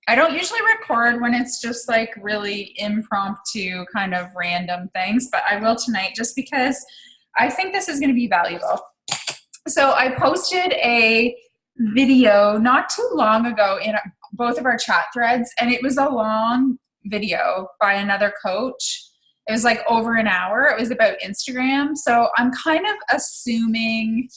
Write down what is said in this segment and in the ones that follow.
I don't usually record when it's just like really impromptu kind of random things, but I will tonight just because I think this is going to be valuable. So I posted a video not too long ago in both of our chat threads, and it was a long video by another coach. It was like over an hour. It was about Instagram. So I'm kind of assuming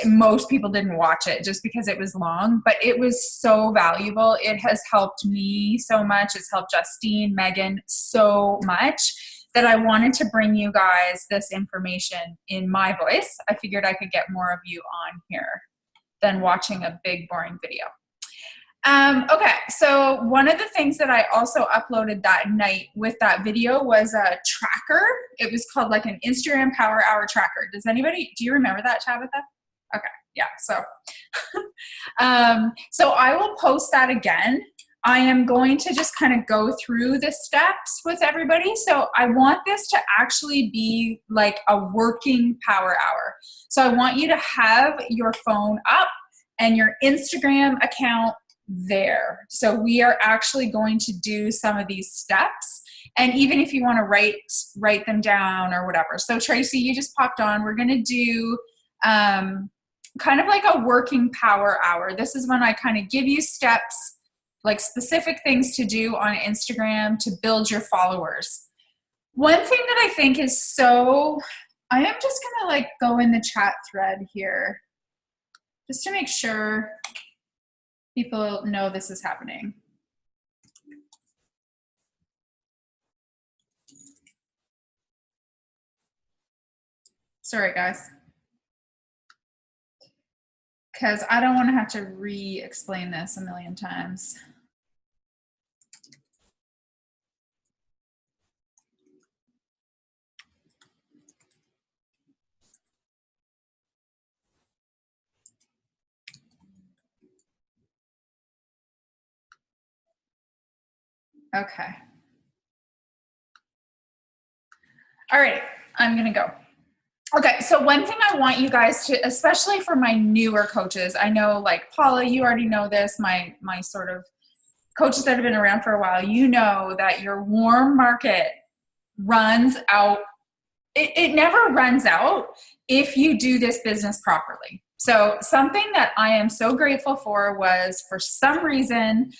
most people didn't watch it just because it was long, but it was so valuable. It has helped me so much. It's helped Justine, Megan so much that I wanted to bring you guys this information in my voice. I figured I could get more of you on here than watching a big boring video. Okay, so one of the things that I also uploaded that night with that video was a tracker. It was called like an Instagram Power Hour tracker. Do you remember that, Tabitha? Okay, yeah, so so I will post that again. I am going to just kind of go through the steps with everybody. So I want this to actually be like a working power hour. So I want you to have your phone up and your Instagram account there. So we are actually going to do some of these steps. And even if you want to write them down or whatever. So Tracy, you just popped on. We're going to do kind of like a working power hour. This is when I kind of give you steps, like specific things to do on Instagram to build your followers. One thing that I think is I am just going to like go in the chat thread here just to make sure people know this is happening. Sorry, guys. Because I don't want to have to re-explain this a million times. Okay. All right, I'm going to go. Okay, so one thing I want you guys to, especially for my newer coaches, I know like Paula, you already know this, my sort of coaches that have been around for a while, you know that your warm market runs out. It never runs out if you do this business properly. So something that I am so grateful for was, for some reason,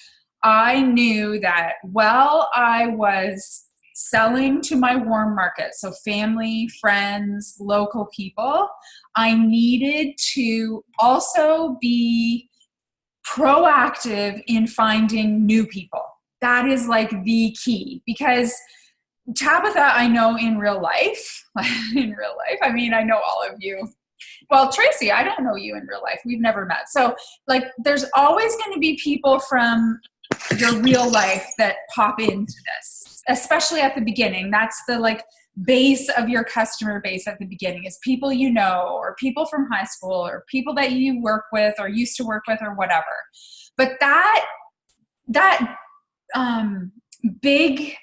I knew that while I was selling to my warm market, so family, friends, local people, I needed to also be proactive in finding new people. That is like the key, because Tabitha, I know in real life, I mean, I know all of you. Well, Tracy, I don't know you in real life. We've never met. So like, there's always going to be people from your real life that pop into this, especially at the beginning. That's the like base of your customer base at the beginning, is people you know, or people from high school, or people that you work with or used to work with or whatever. But that big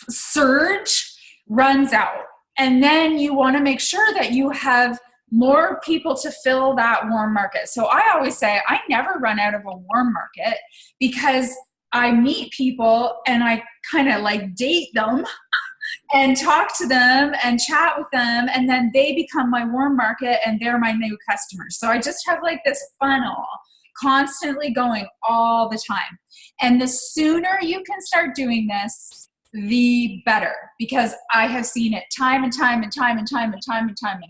surge runs out. And then you want to make sure that you have more people to fill that warm market. So I always say I never run out of a warm market, because I meet people and I kind of like date them and talk to them and chat with them, and then they become my warm market and they're my new customers. So I just have like this funnel constantly going all the time. And the sooner you can start doing this, the better, because I have seen it time and time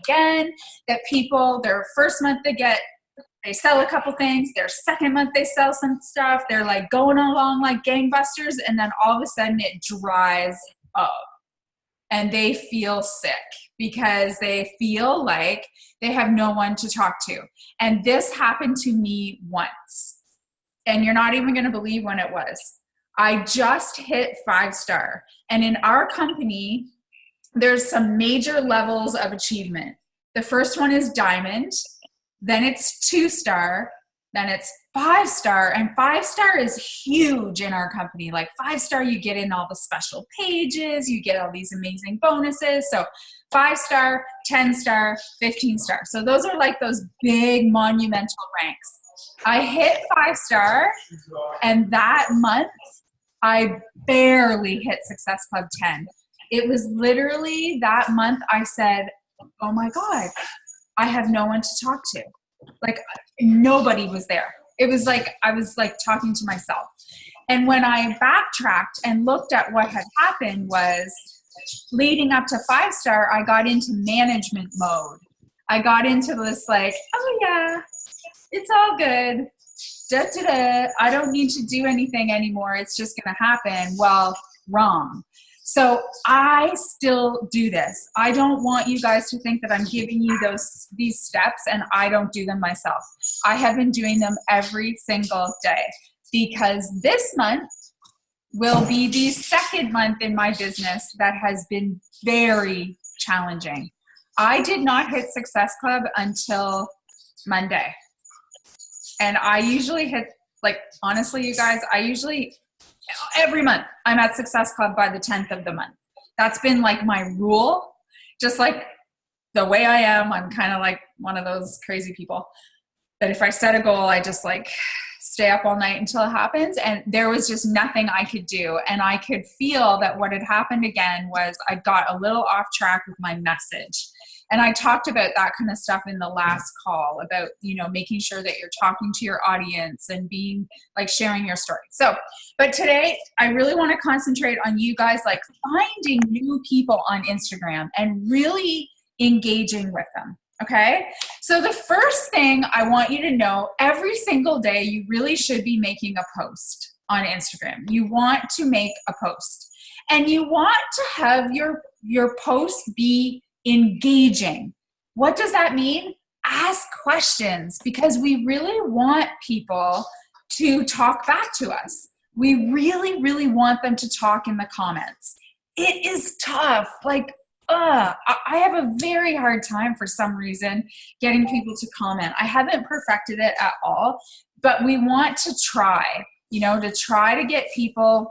again, that people, their first month they sell a couple things, their second month they sell some stuff, they're like going along like gangbusters, and then all of a sudden it dries up and they feel sick because they feel like they have no one to talk to. And this happened to me once, and you're not even going to believe when it was. I just hit 5-star, and in our company there's some major levels of achievement. The first one is diamond, then it's 2-star, then it's 5-star, and 5-star is huge in our company. Like 5-star, you get in all the special pages, you get all these amazing bonuses. So 5-star, 10-star, 15-star. So those are like those big monumental ranks. I hit 5-star, and that month I barely hit Success Club 10. It was literally that month I said, oh my God, I have no one to talk to. Like, nobody was there. It was like I was like talking to myself. And when I backtracked and looked at what had happened was, leading up to 5-star, I got into management mode. I got into this like, oh yeah, it's all good. Da, da, da. I don't need to do anything anymore. It's just going to happen. Well, wrong. So I still do this. I don't want you guys to think that I'm giving you these steps and I don't do them myself. I have been doing them every single day, because this month will be the second month in my business that has been very challenging. I did not hit Success Club until Monday. And I usually hit, like, honestly, you guys, every month I'm at Success Club by the 10th of the month. That's been like my rule. Just like the way I am, I'm kind of like one of those crazy people that if I set a goal, I just like stay up all night until it happens. And there was just nothing I could do. And I could feel that what had happened again was I got a little off track with my message. And I talked about that kind of stuff in the last call about, you know, making sure that you're talking to your audience and being like sharing your story. So, but today I really want to concentrate on you guys like finding new people on Instagram and really engaging with them. Okay. So the first thing I want you to know, every single day, you really should be making a post on Instagram. You want to make a post, and you want to have your post be engaging. What does that mean? Ask questions, because we really want people to talk back to us. We really, really want them to talk in the comments. It is tough. Like, I have a very hard time for some reason getting people to comment. I haven't perfected it at all, but we want to try, to try to get people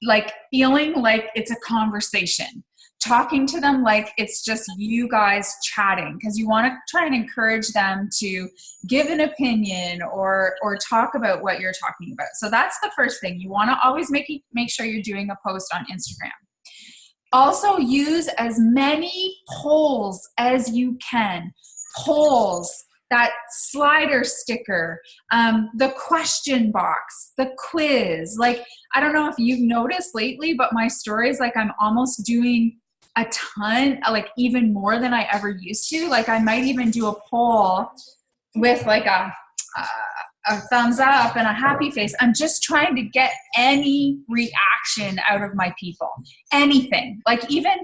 like feeling like it's a conversation, talking to them like it's just you guys chatting, because you want to try and encourage them to give an opinion or talk about what you're talking about. So that's the first thing. You want to always make sure you're doing a post on Instagram. Also, use as many polls as you can. Polls, that slider sticker, the question box, the quiz. Like, I don't know if you've noticed lately, but my stories, like, I'm almost doing a ton, like even more than I ever used to. Like, I might even do a poll with like a thumbs up and a happy face. I'm just trying to get any reaction out of my people. Anything. Like, even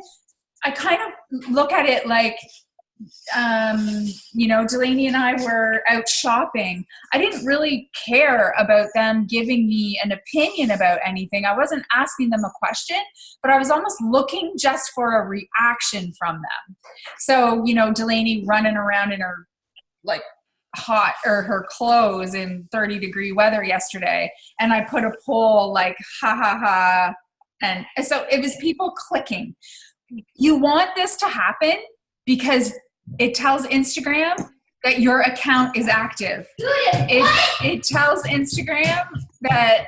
I kind of look at it like, Delaney and I were out shopping. I didn't really care about them giving me an opinion about anything. I wasn't asking them a question, but I was almost looking just for a reaction from them. So, Delaney running around in her like hot or her clothes in 30-degree weather yesterday, and I put a poll like ha ha ha, and so it was people clicking. You want this to happen because it tells Instagram that your account is active. It tells Instagram that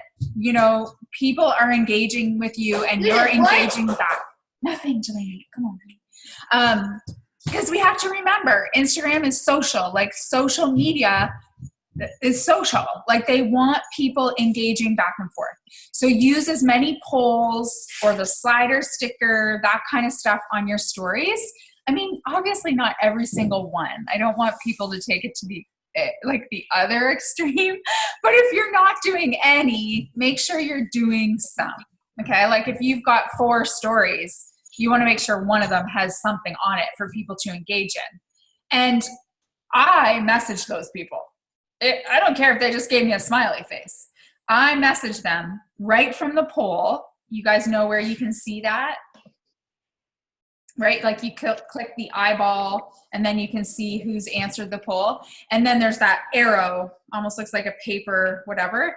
people are engaging with you and you're engaging back. Nothing, Delaney, come on. Because we have to remember, Instagram is social. Like, social media is social. Like, they want people engaging back and forth. So use as many polls or the slider sticker, that kind of stuff on your stories. I mean, obviously not every single one. I don't want people to take it to the other extreme. But if you're not doing any, make sure you're doing some. Okay? Like, if you've got 4 stories, you want to make sure one of them has something on it for people to engage in. And I message those people. I don't care if they just gave me a smiley face. I message them right from the poll. You guys know where you can see that, right? Like, you click the eyeball and then you can see who's answered the poll. And then there's that arrow, almost looks like a paper, whatever.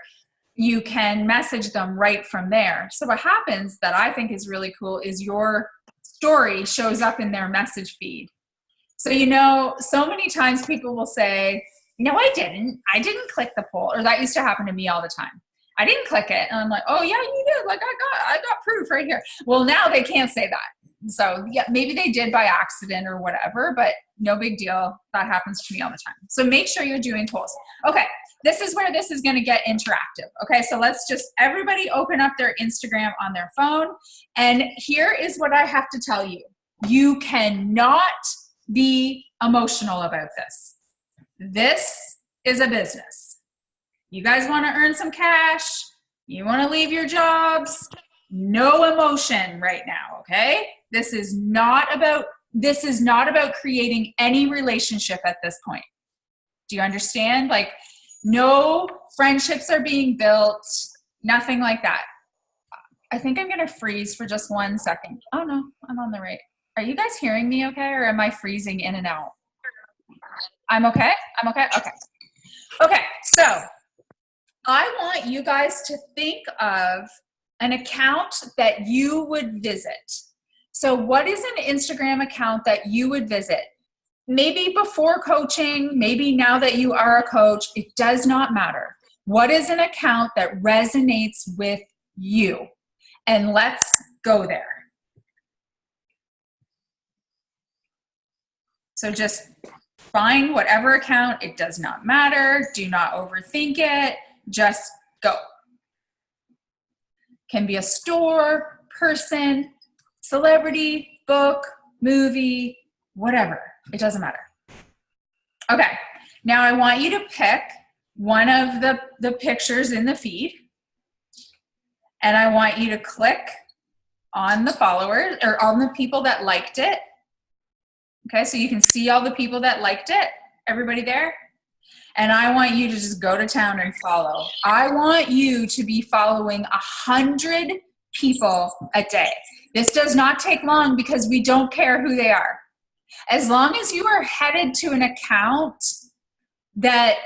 You can message them right from there. So what happens that I think is really cool is your story shows up in their message feed. So, so many times people will say, No, I didn't. I didn't click the poll, or that used to happen to me all the time. I didn't click it. And I'm like, oh yeah, you did. Like I got proof right here. Well, now they can't say that. So yeah, maybe they did by accident or whatever, but no big deal. That happens to me all the time. So make sure you're doing polls. Okay. This is where this is going to get interactive. Okay. So let's just everybody open up their Instagram on their phone. And here is what I have to tell you. You cannot be emotional about this. This is a business. You guys want to earn some cash. You want to leave your jobs. No emotion right now, okay? This is not about creating any relationship at this point. Do you understand? Like, no friendships are being built, nothing like that. I think I'm going to freeze for just 1 second. Oh no, I'm on the right. Are you guys hearing me okay, or am I freezing in and out? I'm okay? I'm okay? Okay. Okay, so I want you guys to think of an account that you would visit. So what is an Instagram account that you would visit? Maybe before coaching, maybe now that you are a coach, it does not matter. What is an account that resonates with you? And let's go there. So just find whatever account. It does not matter. Do not overthink it. Just go. Can be a store, person, celebrity, book, movie, whatever. It doesn't matter. Okay. Now I want you to pick one of the pictures in the feed, and I want you to click on the followers or on the people that liked it. Okay, so you can see all the people that liked it. Everybody there? And I want you to just go to town and follow. I want you to be following 100 people a day. This does not take long because we don't care who they are. As long as you are headed to an account that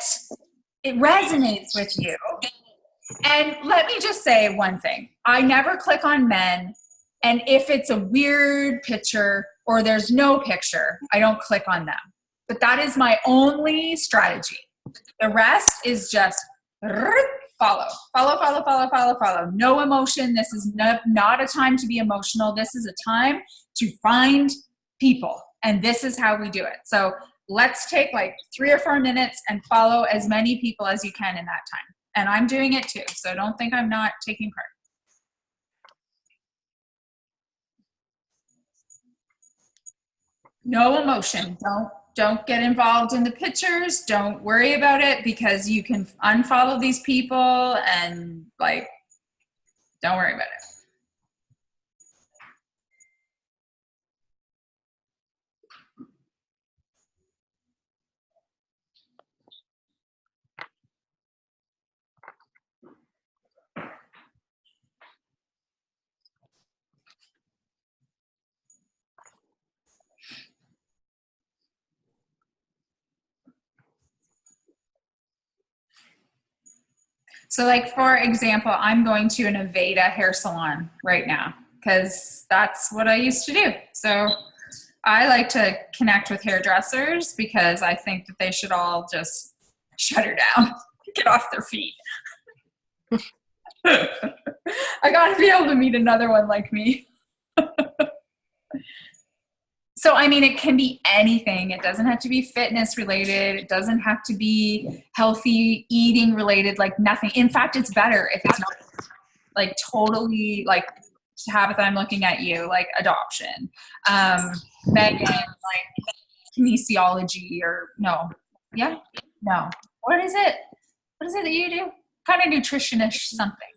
it resonates with you. And let me just say one thing. I never click on men. And if it's a weird picture or there's no picture, I don't click on them. But that is my only strategy. The rest is just follow. No emotion. This is not a time to be emotional. This is a time to find people. And this is how we do it. So let's take like 3 or 4 minutes and follow as many people as you can in that time. And I'm doing it too. So don't think I'm not taking part. No emotion. Don't get involved in the pictures. Don't worry about it because you can unfollow these people and like, don't worry about it. So like, for example, I'm going to an Aveda hair salon right now because that's what I used to do. So I like to connect with hairdressers because I think that they should all just shut her down, get off their feet. I gotta be able to meet another one like me. So, I mean, it can be anything. It doesn't have to be fitness related. It doesn't have to be healthy eating related, like nothing. In fact, it's better if it's not like totally like, Tabitha, I'm looking at you, like adoption. Megan, like kinesiology or no. Yeah? No. What is it? What is it that you do? Kind of nutritionish something.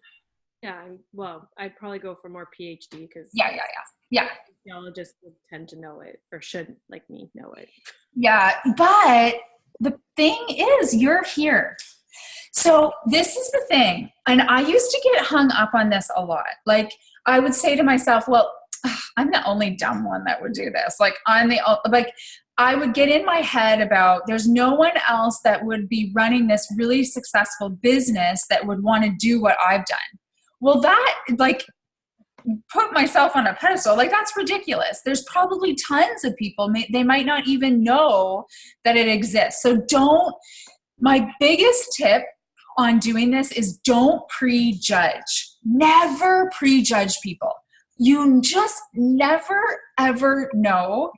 Yeah, I'd probably go for more PhD because Yeah. Geologists would tend to know it or should, like me, know it. Yeah, but the thing is, you're here. So this is the thing. And I used to get hung up on this a lot. Like, I would say to myself, well, I'm the only dumb one that would do this. Like, I would get in my head about there's no one else that would be running this really successful business that would want to do what I've done. Well, that, like, put myself on a pedestal, like that's ridiculous. There's probably tons of people, they might not even know that it exists. So don't My biggest tip on doing this is don't prejudge. Never prejudge people. You just never, ever know.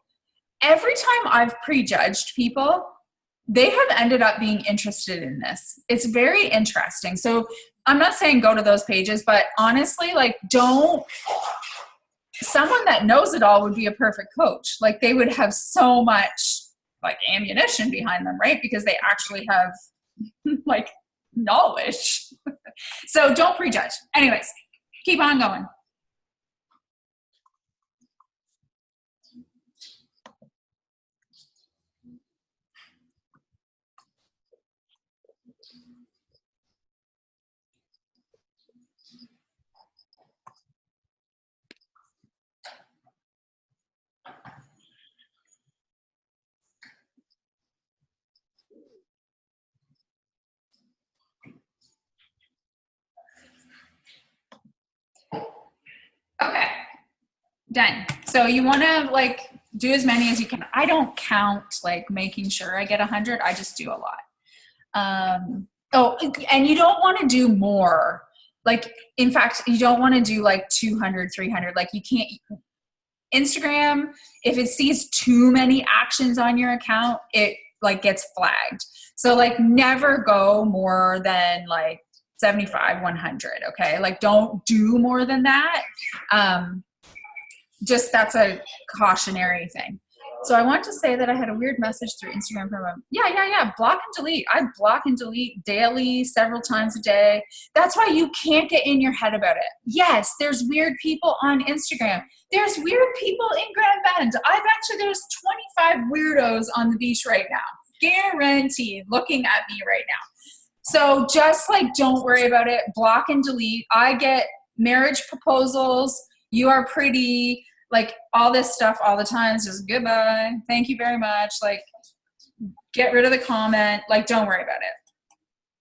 Every time I've prejudged people, they have ended up being interested in this. It's very interesting. So I'm not saying go to those pages, but honestly, like, don't. Someone that knows it all would be a perfect coach. Like, they would have so much like ammunition behind them, right? Because they actually have like knowledge. So don't prejudge. Anyways, keep on going. Okay, done. So you want to like do as many as you can. I don't count like making sure I get 100. I just do a lot. Oh, and you don't want to do more. Like, in fact, you don't want to do like 200, 300. Like, you can't. Instagram, if it sees too many actions on your account, it like gets flagged. So like never go more than like 75, 100. Okay. Like, don't do more than that. Just that's a cautionary thing. So I want to say that I had a weird message through Instagram from him. Yeah. Block and delete. I block and delete daily, several times a day. That's why you can't get in your head about it. Yes, there's weird people on Instagram. There's weird people in Grand Bend. I bet you there's 25 weirdos on the beach right now. Guaranteed, looking at me right now. So just like, don't worry about it. Block and delete. I get marriage proposals. You are pretty. Like, all this stuff all the time is just goodbye. Thank you very much. Like, get rid of the comment. Like, don't worry about it.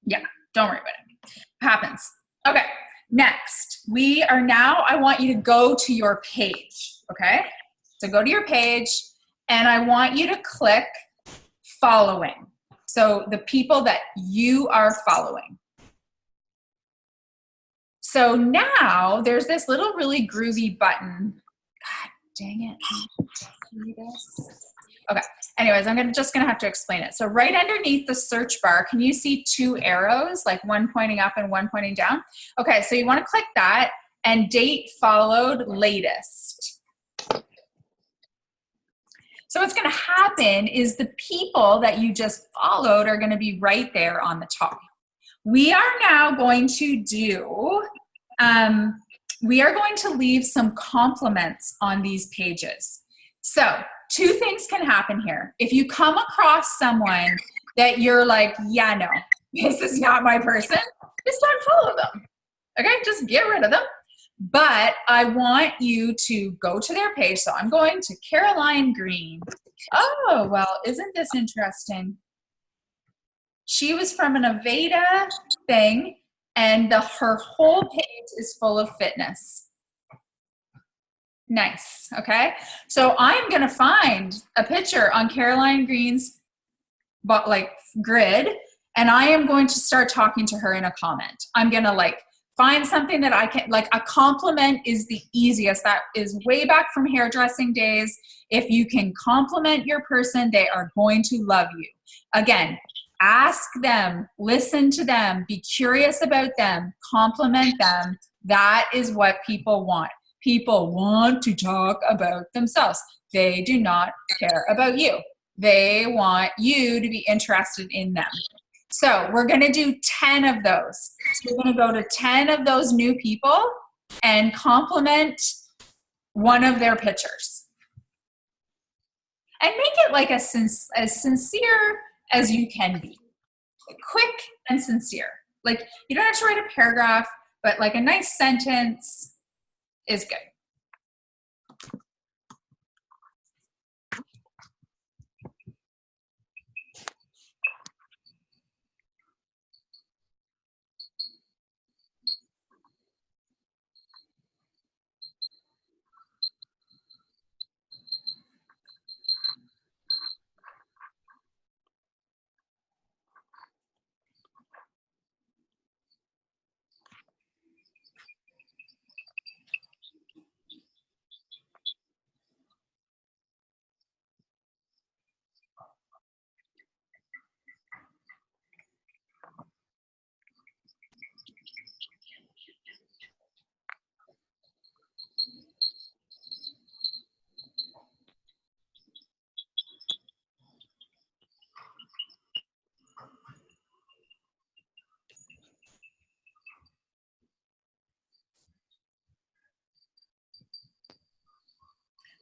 Yeah, don't worry about it. Happens. Okay, next. I want you to go to your page, okay? So go to your page, and I want you to click following. So the people that you are following. So now there's this little really groovy button. God dang it. Okay. Anyways, I'm just gonna have to explain it. So right underneath the search bar, can you see two arrows, like one pointing up and one pointing down? Okay, so you want to click that and date followed latest. So what's going to happen is the people that you just followed are going to be right there on the top. We are now going to do, we are going to leave some compliments on these pages. So two things can happen here. If you come across someone that you're like, yeah, no, this is not my person, just don't follow them. Okay, just get rid of them. But I want you to go to their page. So I'm going to Caroline Green. Oh, well, isn't this interesting? She was from an Aveda thing, and her whole page is full of fitness. Nice, okay? So I'm gonna find a picture on Caroline Green's grid, and I am going to start talking to her in a comment. I'm gonna like find something that I can, like, a compliment is the easiest. That is way back from hairdressing days. If you can compliment your person, they are going to love you. Again, ask them, listen to them, be curious about them, compliment them. That is what people want. People want to talk about themselves. They do not care about you. They want you to be interested in them. So we're going to do 10 of those. So we're going to go to 10 of those new people and compliment one of their pictures. And make it like as sincere as you can be. Quick and sincere. Like, you don't have to write a paragraph, but like a nice sentence is good.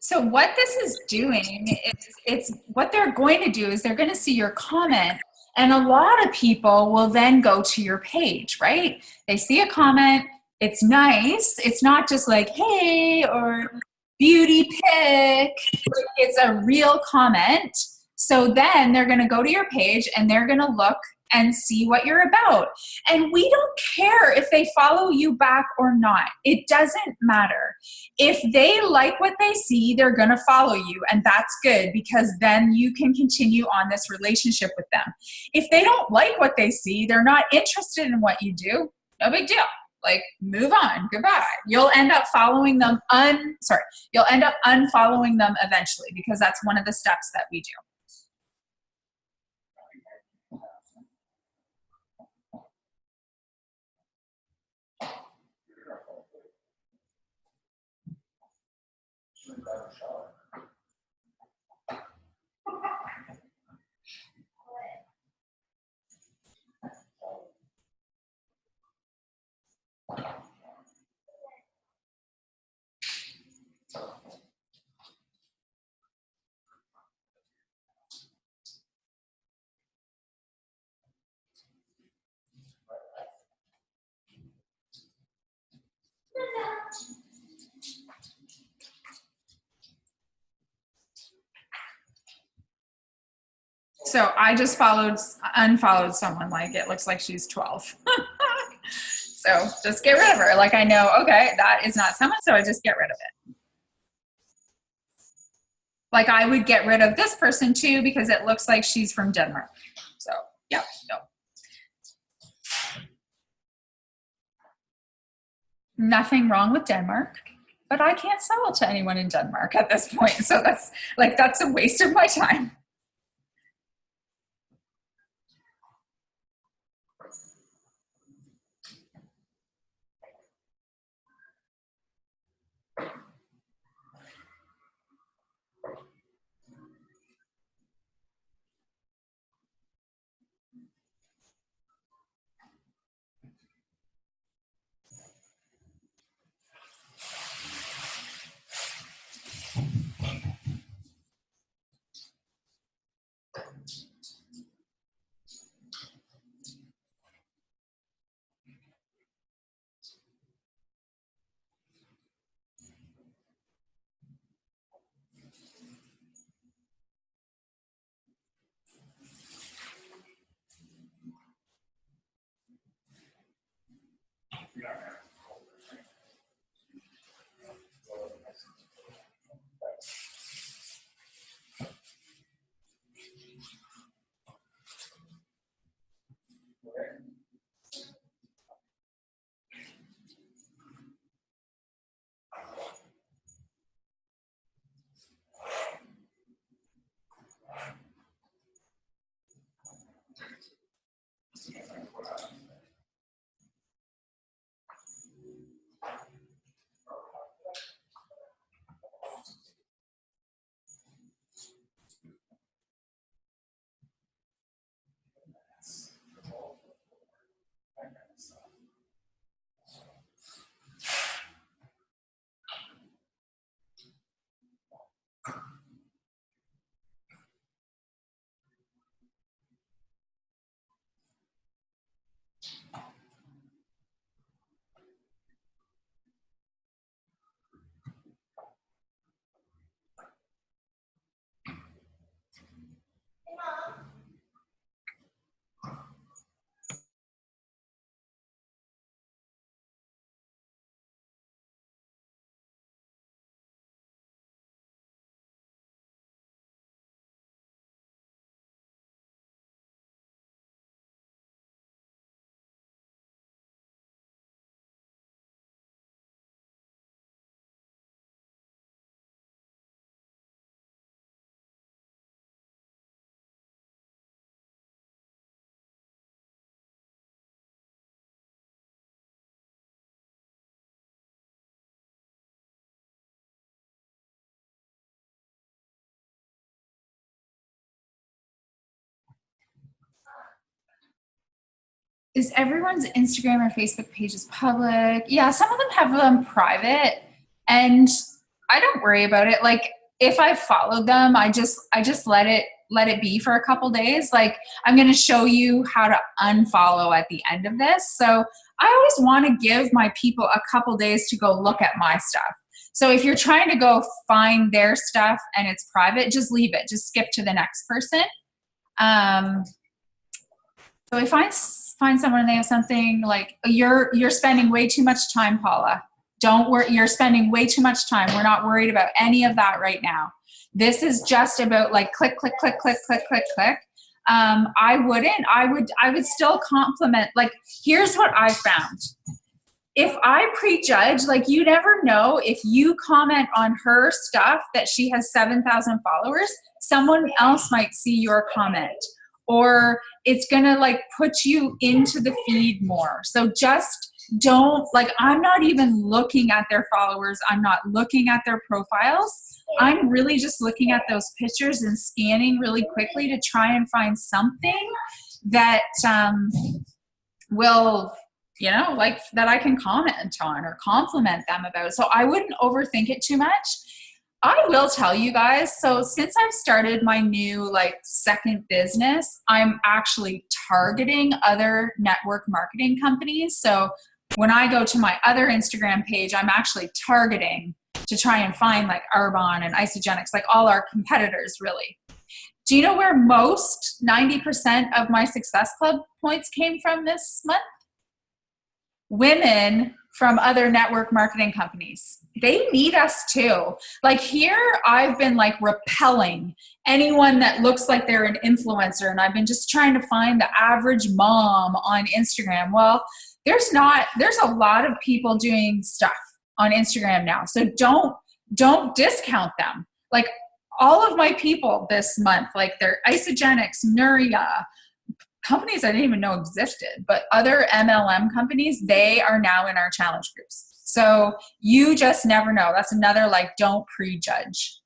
So what this is doing is it's what they're going to do is they're going to see your comment, and a lot of people will then go to your page, right? They see a comment, it's nice. It's not just like, hey, or beauty pic. It's a real comment. So then they're going to go to your page and they're going to look and see what you're about. And we don't care if they follow you back or not. It doesn't matter. If they like what they see, they're going to follow you. And that's good because then you can continue on this relationship with them. If they don't like what they see, they're not interested in what you do, no big deal. Like, move on, goodbye. You'll end up following them you'll end up unfollowing them eventually because that's one of the steps that we do. So I just unfollowed someone, like it looks like she's 12. So just get rid of her. Like I know, okay, that is not someone, so I just get rid of it. Like I would get rid of this person too because it looks like she's from Denmark. So yeah, no. Nothing wrong with Denmark, but I can't sell to anyone in Denmark at this point. So that's a waste of my time. Is everyone's Instagram or Facebook pages public? Yeah, some of them have them private. And I don't worry about it. Like if I followed them, I just let it be for a couple days. Like I'm going to show you how to unfollow at the end of this. So I always want to give my people a couple days to go look at my stuff. So if you're trying to go find their stuff and it's private, just leave it. Just skip to the next person. So if I find someone and they have something like, you're spending way too much time, Paula. Don't worry, you're spending way too much time. We're not worried about any of that right now. This is just about like click, click, click, click, click, click, click. I would still compliment. Like, here's what I found. If I prejudge, like you never know if you comment on her stuff that she has 7,000 followers, someone else might see your comment, or it's gonna like put you into the feed more. So just don't, like, I'm not even looking at their followers. I'm not looking at their profiles. I'm really just looking at those pictures and scanning really quickly to try and find something that will, you know, like that I can comment on or compliment them about. So I wouldn't overthink it too much. I will tell you guys, so since I've started my new like second business, I'm actually targeting other network marketing companies. So when I go to my other Instagram page, I'm actually targeting to try and find like Arbonne and Isogenics, like all our competitors really. Do you know where most 90% of my Success Club points came from this month? Women from other network marketing companies. They need us too. Like here, I've been like repelling anyone that looks like they're an influencer, and I've been just trying to find the average mom on Instagram. Well, there's a lot of people doing stuff on Instagram now. So don't discount them. Like all of my people this month, like they're Isogenics, Nuria, companies I didn't even know existed, but other MLM companies, they are now in our challenge groups. So you just never know. That's another, like, don't prejudge.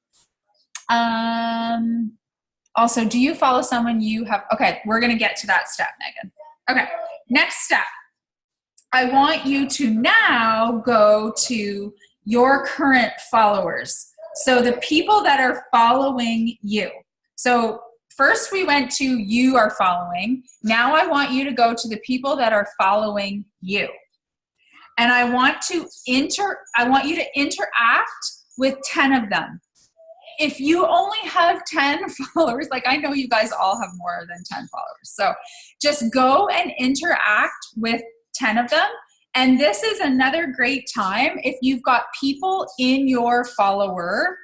Also, do you follow someone you have? Okay, we're going to get to that step, Megan. Okay, next step. I want you to now go to your current followers. So the people that are following you. So first we went to you are following. Now I want you to go to the people that are following you. And I want you to interact with 10 of them. If you only have 10 followers, like I know you guys all have more than 10 followers. So just go and interact with 10 of them. And this is another great time if you've got people in your follower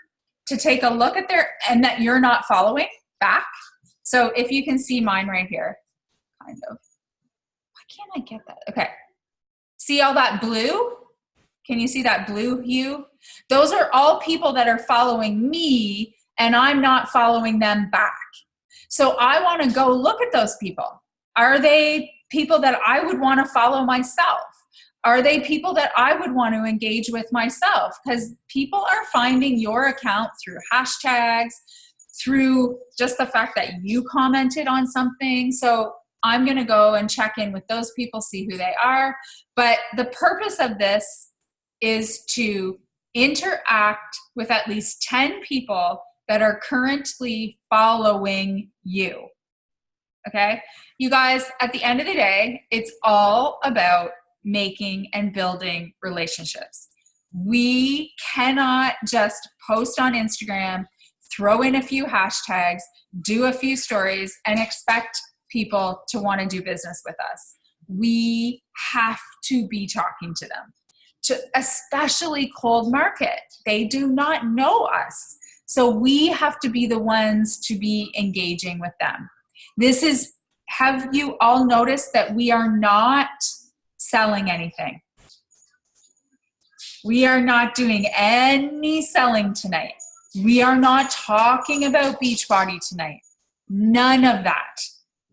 to take a look at and that you're not following back. So if you can see mine right here, kind of. Why can't I get that? Okay. See all that blue? Can you see that blue hue? Those are all people that are following me and I'm not following them back. So I want to go look at those people. Are they people that I would want to follow myself? Are they people that I would want to engage with myself? Because people are finding your account through hashtags, through just the fact that you commented on something. So I'm going to go and check in with those people, see who they are. But the purpose of this is to interact with at least 10 people that are currently following you. Okay? You guys, at the end of the day, it's all about making and building relationships. We cannot just post on Instagram, throw in a few hashtags, do a few stories, and expect people to want to do business with us. We have to be talking to them, especially cold market. They do not know us. So we have to be the ones to be engaging with them. Have you all noticed that we are not selling anything? We are not doing any selling tonight. We are not talking about Beachbody tonight. None of that.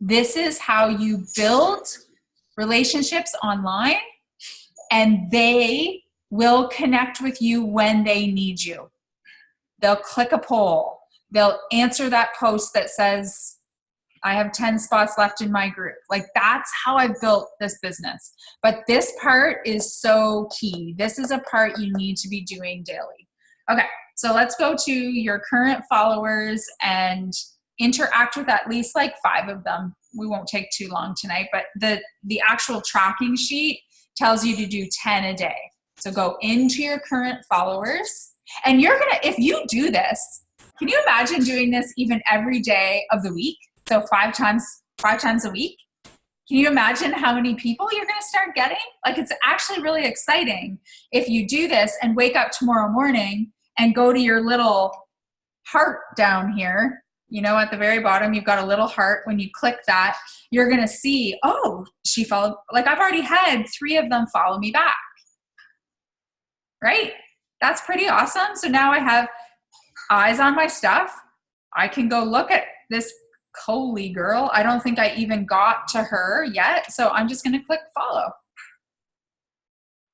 This is how you build relationships online, and they will connect with you when they need you. They'll click a poll. They'll answer that post that says, I have 10 spots left in my group. Like, that's how I built this business. But this part is so key. This is a part you need to be doing daily. Okay, so let's go to your current followers and interact with at least like 5 of them. We won't take too long tonight, but the actual tracking sheet tells you to do 10 a day. So go into your current followers, and you're gonna, if you do this, can you imagine doing this even every day of the week? So five times a week? Can you imagine how many people you're going to start getting? Like, it's actually really exciting if you do this and wake up tomorrow morning and go to your little heart down here. You know, at the very bottom, you've got a little heart. When you click that, you're going to see, oh, she followed. Like, I've already had 3 of them follow me back. Right? That's pretty awesome. So now I have eyes on my stuff. I can go look at this Coley girl. I don't think I even got to her yet. So I'm just going to click follow.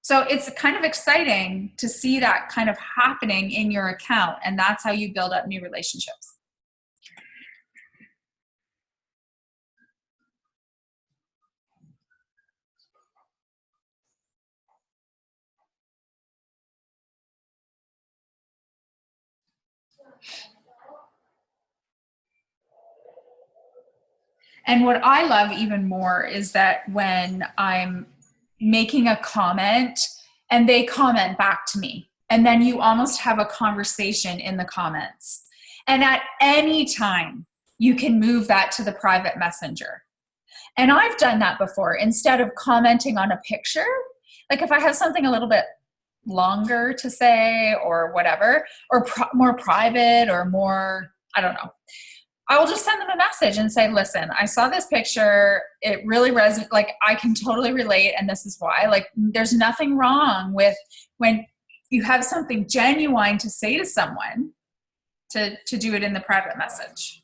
So it's kind of exciting to see that kind of happening in your account. And that's how you build up new relationships. And what I love even more is that when I'm making a comment and they comment back to me, and then you almost have a conversation in the comments. And at any time, you can move that to the private messenger. And I've done that before. Instead of commenting on a picture, like if I have something a little bit longer to say or whatever, or more private or more, I don't know, I will just send them a message and say, listen, I saw this picture. It really resonates. Like, I can totally relate. And this is why. Like, there's nothing wrong with when you have something genuine to say to someone to do it in the private message.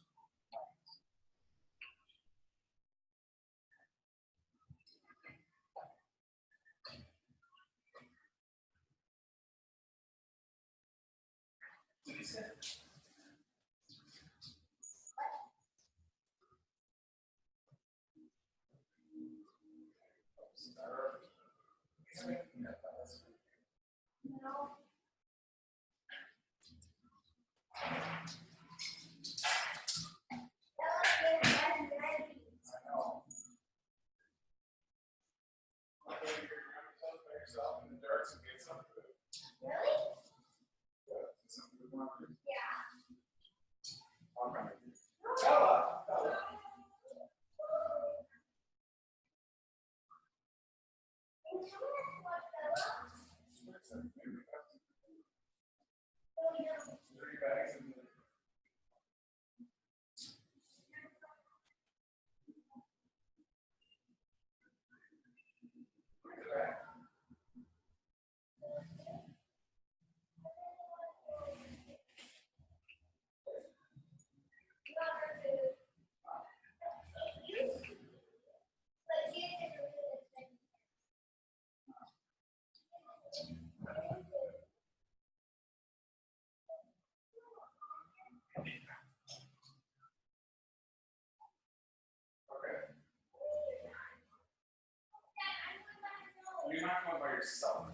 You're not going by yourself.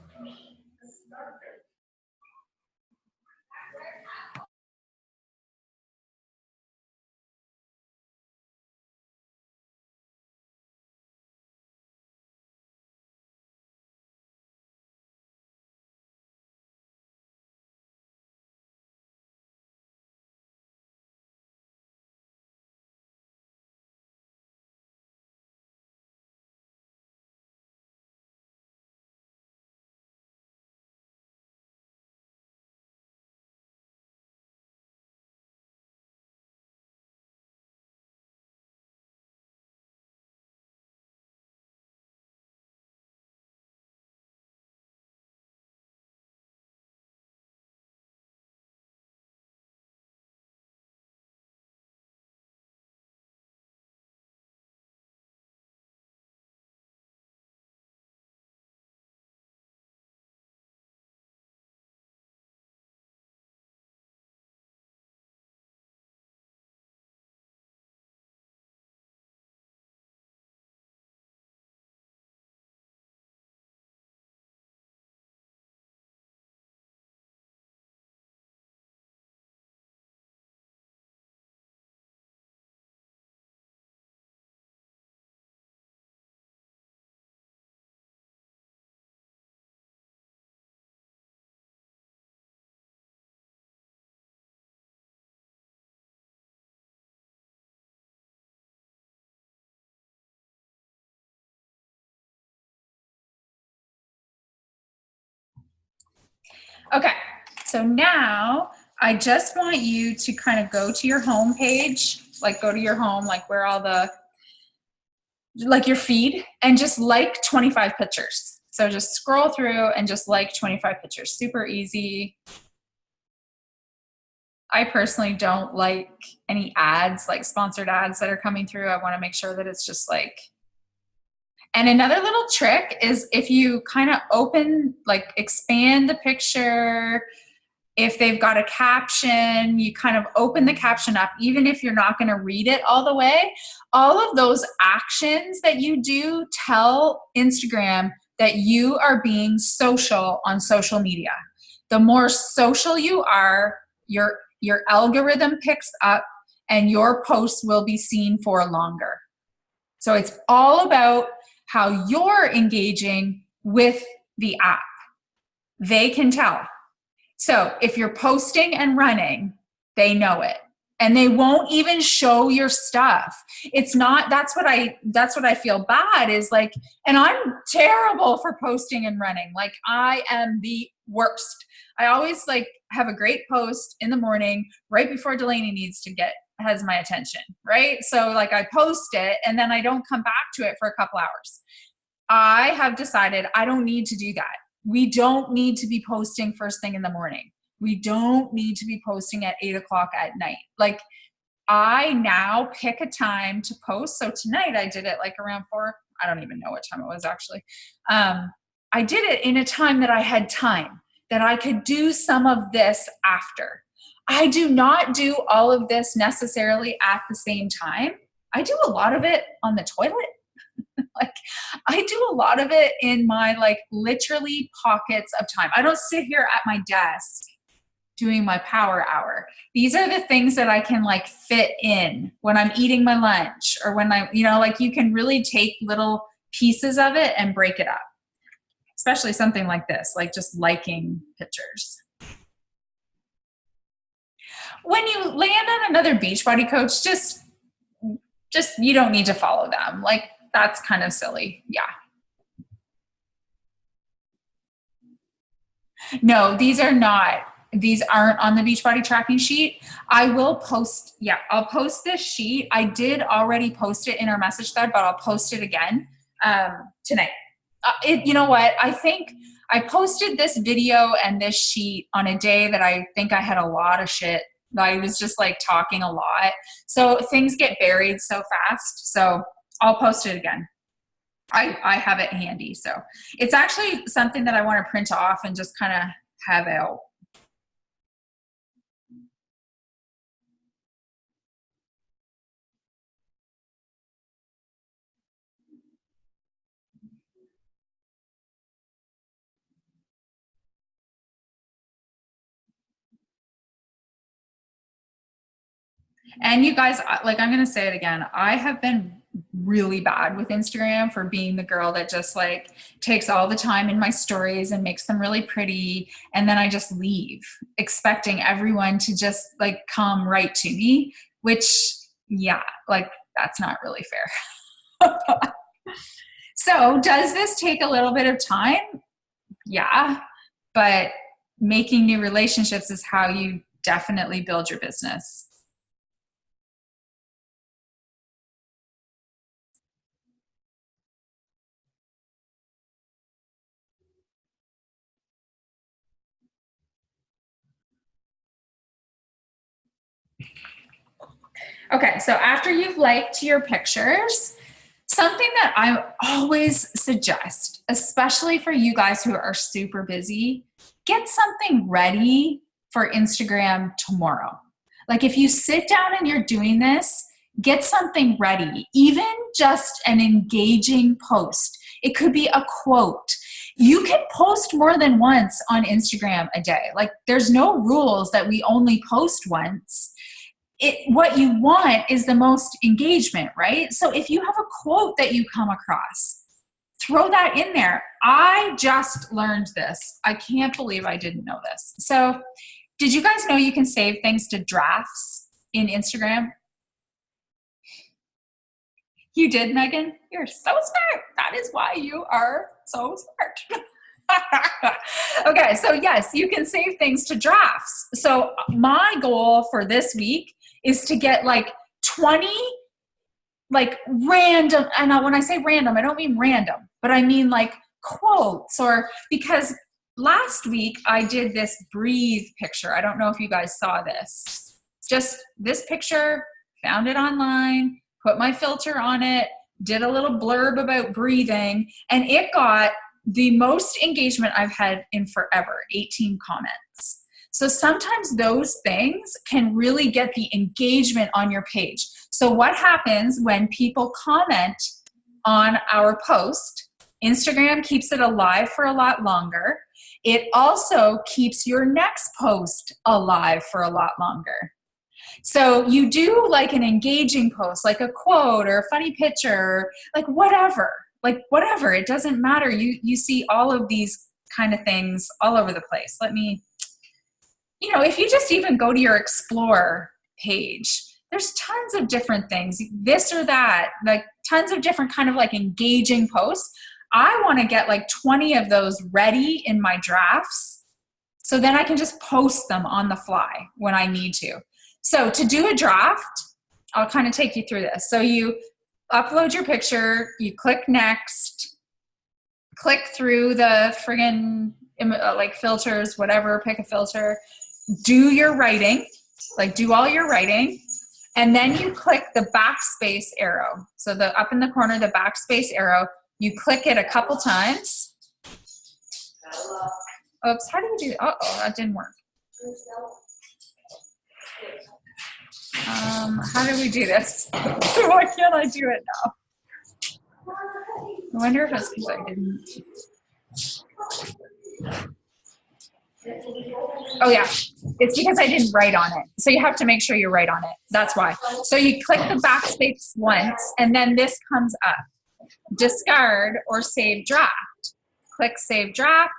Okay, so now I just want you to kind of go to your home page, like go to your home, like where all the, like your feed, and just like 25 pictures. So just scroll through and just like 25 pictures. Super easy. I personally don't like any ads, like sponsored ads that are coming through. I want to make sure that it's just like, and another little trick is if you kind of open, like expand the picture, if they've got a caption, you kind of open the caption up, even if you're not going to read it all the way. All of those actions that you do tell Instagram that you are being social on social media. The more social you are, your algorithm picks up and your posts will be seen for longer. So it's all about how you're engaging with the app. They can tell. So if you're posting and running, they know it. And they won't even show your stuff. It's not, that's what I feel bad is like, and I'm terrible for posting and running. Like I am the worst. I always like have a great post in the morning right before Delaney has my attention, right? So like I post it and then I don't come back to it for a couple hours. I have decided I don't need to do that. We don't need to be posting first thing in the morning. We don't need to be posting at 8 o'clock at night. Like I now pick a time to post. So tonight I did it like around 4. I don't even know what time it was actually. I did it in a time that I had time, that I could do some of this after. I do not do all of this necessarily at the same time. I do a lot of it on the toilet. Like I do a lot of it in my like literally pockets of time. I don't sit here at my desk doing my power hour. These are the things that I can like fit in when I'm eating my lunch or when I, like you can really take little pieces of it and break it up. Especially something like this, like just liking pictures. When you land on another Beachbody coach, just you don't need to follow them. Like that's kind of silly. Yeah. No, these aren't on the Beachbody tracking sheet. I'll post this sheet. I did already post it in our message thread, but I'll post it again tonight. You know what? I think I posted this video and this sheet on a day that I think I had a lot of shit. I was just like talking a lot. So things get buried so fast. So I'll post it again. I have it handy. So it's actually something that I want to print off and just kind of have out. And you guys, like, I'm going to say it again. I have been really bad with Instagram for being the girl that just like takes all the time in my stories and makes them really pretty. And then I just leave expecting everyone to just like come right to me, which yeah, like that's not really fair. So does this take a little bit of time? Yeah. But making new relationships is how you definitely build your business. Okay, so after you've liked your pictures, something that I always suggest, especially for you guys who are super busy, get something ready for Instagram tomorrow. Like if you sit down and you're doing this, get something ready, even just an engaging post. It could be a quote. You can post more than once on Instagram a day. Like there's no rules that we only post once. What you want is the most engagement, right? So if you have a quote that you come across, throw that in there. I just learned this. I can't believe I didn't know this. So did you guys know you can save things to drafts in Instagram? You did, Megan? You're so smart. That is why you are so smart. Okay, so yes, you can save things to drafts. So my goal for this week is to get like 20 like random, and when I say random, I don't mean random, but I mean like quotes, or because last week I did this breathe picture. I don't know if you guys saw this. Just this picture, found it online, put my filter on it, did a little blurb about breathing, and it got the most engagement I've had in forever, 18 comments. So sometimes those things can really get the engagement on your page. So what happens when people comment on our post? Instagram keeps it alive for a lot longer. It also keeps your next post alive for a lot longer. So you do like an engaging post, like a quote or a funny picture, like whatever, it doesn't matter. You see all of these kind of things all over the place. If you just even go to your explore page, there's tons of different things, this or that, like tons of different kind of like engaging posts. I want to get like 20 of those ready in my drafts, so then I can just post them on the fly when I need to. So to do a draft, I'll kind of take you through this. So you upload your picture, you click next, click through the friggin' like filters, whatever, pick a filter, do your writing, like do all your writing, and then you click the backspace arrow. So the up in the corner, the backspace arrow, you click it a couple times. Oops, how do you do that? Uh-oh, that didn't work. How do we do this? Why can't I do it now? I wonder if it's because I didn't. Oh yeah, it's because I didn't write on it. So you have to make sure you write on it. That's why. So you click the backspace once, and then this comes up. Discard or save draft. Click save draft.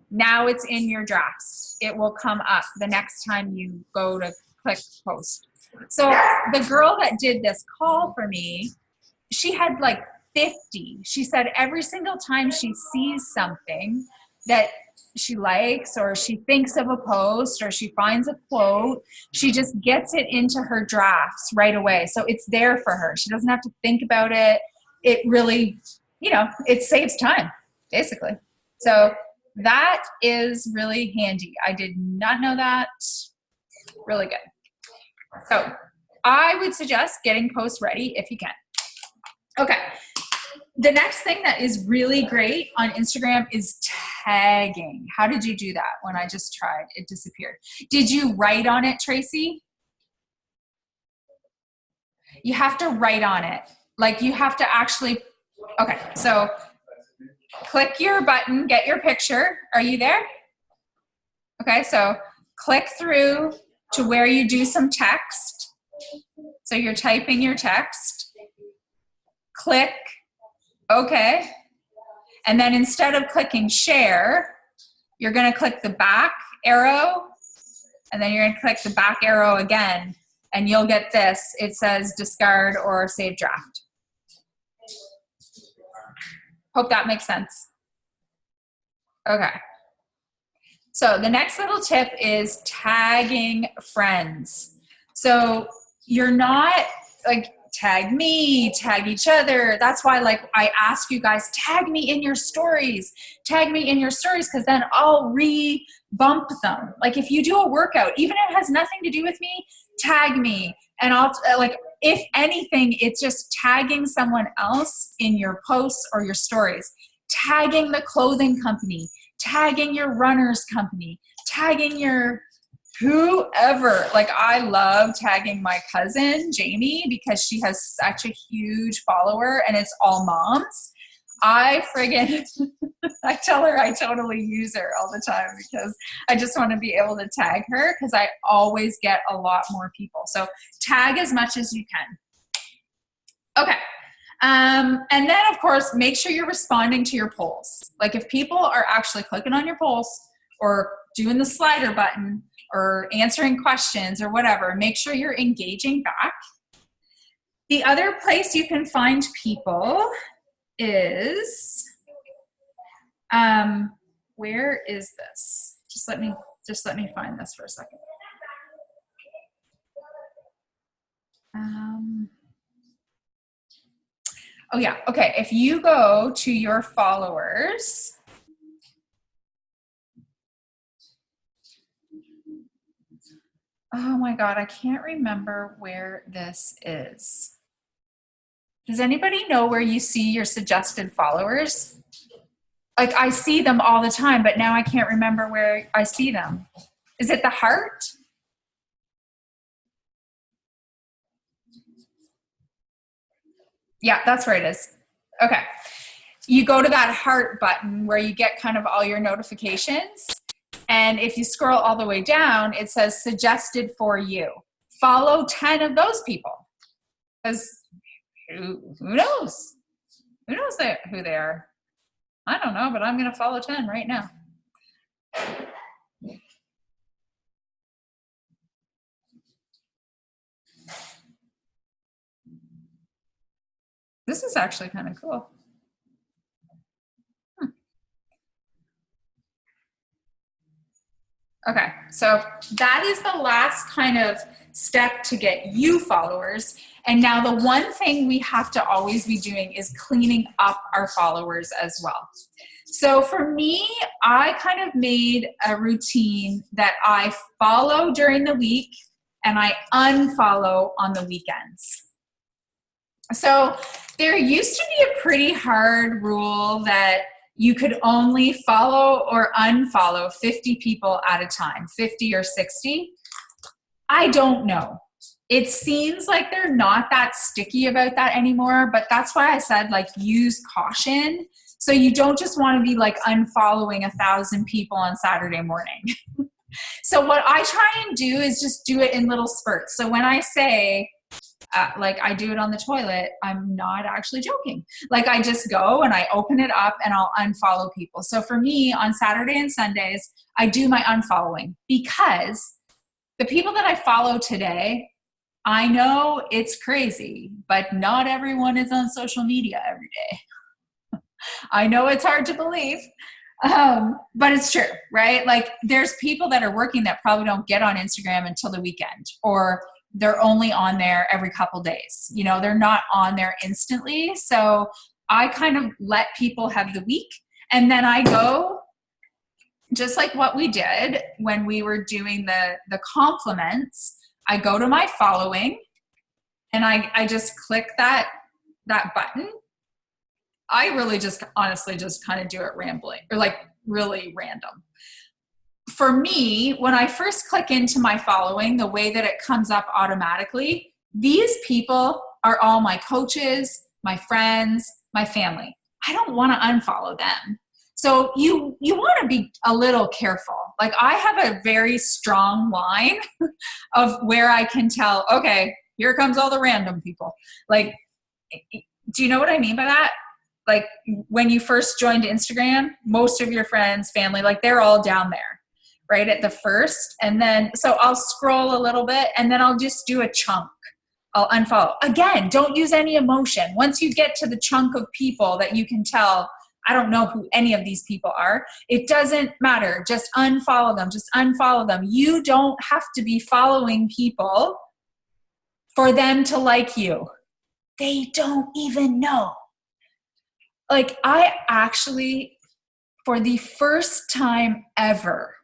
Now it's in your drafts. It will come up the next time you go to click post. So the girl that did this call for me, she had like 50. She said every single time she sees something that she likes, or she thinks of a post, or she finds a quote, she just gets it into her drafts right away. So it's there for her. She doesn't have to think about it. It really, it saves time, basically. So that is really handy. I did not know that. Really good. So I would suggest getting posts ready if you can. Okay. The next thing that is really great on Instagram is tagging. How did you do that? When I just tried, it disappeared. Did you write on it, Tracy? You have to write on it. Like you have to actually, okay, so click your button, get your picture. Are you there? Okay, so click through to where you do some text. So you're typing your text. Click OK. And then instead of clicking share, you're going to click the back arrow, and then you're going to click the back arrow again, and you'll get this. It says discard or save draft. Hope that makes sense. Okay. So the next little tip is tagging friends. So you're not like tag me, tag each other. That's why like I ask you guys, tag me in your stories. Tag me in your stories, because then I'll re-bump them. Like if you do a workout, even if it has nothing to do with me, tag me. And I'll like, if anything, it's just tagging someone else in your posts or your stories. Tagging the clothing company, tagging your runner's company, tagging your whoever. Like I love tagging my cousin Jamie because she has such a huge follower and it's all moms. I tell her I totally use her all the time because I just want to be able to tag her, because I always get a lot more people. So tag as much as you can. Okay. And then of course, make sure you're responding to your polls. Like if people are actually clicking on your polls or doing the slider button or answering questions or whatever, make sure you're engaging back. The other place you can find people is where is this? Just let me find this for a second. Oh yeah, okay. If you go to your followers, oh my God, I can't remember where this is. Does anybody know where you see your suggested followers? Like I see them all the time, but now I can't remember where I see them. Is it the heart? Yeah, that's where it is. Okay. You go to that heart button where you get kind of all your notifications. And if you scroll all the way down, it says suggested for you. Follow 10 of those people. Because who knows? Who knows who they are? I don't know, but I'm going to follow 10 right now. This is actually kind of cool. Okay, so that is the last kind of step to get you followers. And now the one thing we have to always be doing is cleaning up our followers as well. So for me, I kind of made a routine that I follow during the week and I unfollow on the weekends. So there used to be a pretty hard rule that you could only follow or unfollow 50 people at a time, 50 or 60. I don't know. It seems like they're not that sticky about that anymore, but that's why I said like use caution. So you don't just want to be like unfollowing 1,000 people on Saturday morning. So what I try and do is just do it in little spurts. So when I say, like I do it on the toilet, I'm not actually joking. Like I just go and I open it up and I'll unfollow people. So for me on Saturday and Sundays, I do my unfollowing because the people that I follow today, I know it's crazy, but not everyone is on social media every day. I know it's hard to believe, but it's true, right? Like there's people that are working that probably don't get on Instagram until the weekend, or they're only on there every couple days. You know, they're not on there instantly. So I kind of let people have the week. And then I go, just like what we did when we were doing the compliments, I go to my following and I just click that button. I really just honestly just kind of do it rambling or like really random. For me, when I first click into my following, the way that it comes up automatically, these people are all my coaches, my friends, my family. I don't want to unfollow them. So you want to be a little careful. Like I have a very strong line of where I can tell, okay, here comes all the random people. Like, do you know what I mean by that? Like when you first joined Instagram, most of your friends, family, like they're all down there. Right at the first. And then, so I'll scroll a little bit and then I'll just do a chunk. I'll unfollow. Again, don't use any emotion. Once you get to the chunk of people that you can tell, I don't know who any of these people are. It doesn't matter. Just unfollow them. Just unfollow them. You don't have to be following people for them to like you. They don't even know. Like I actually, for the first time ever,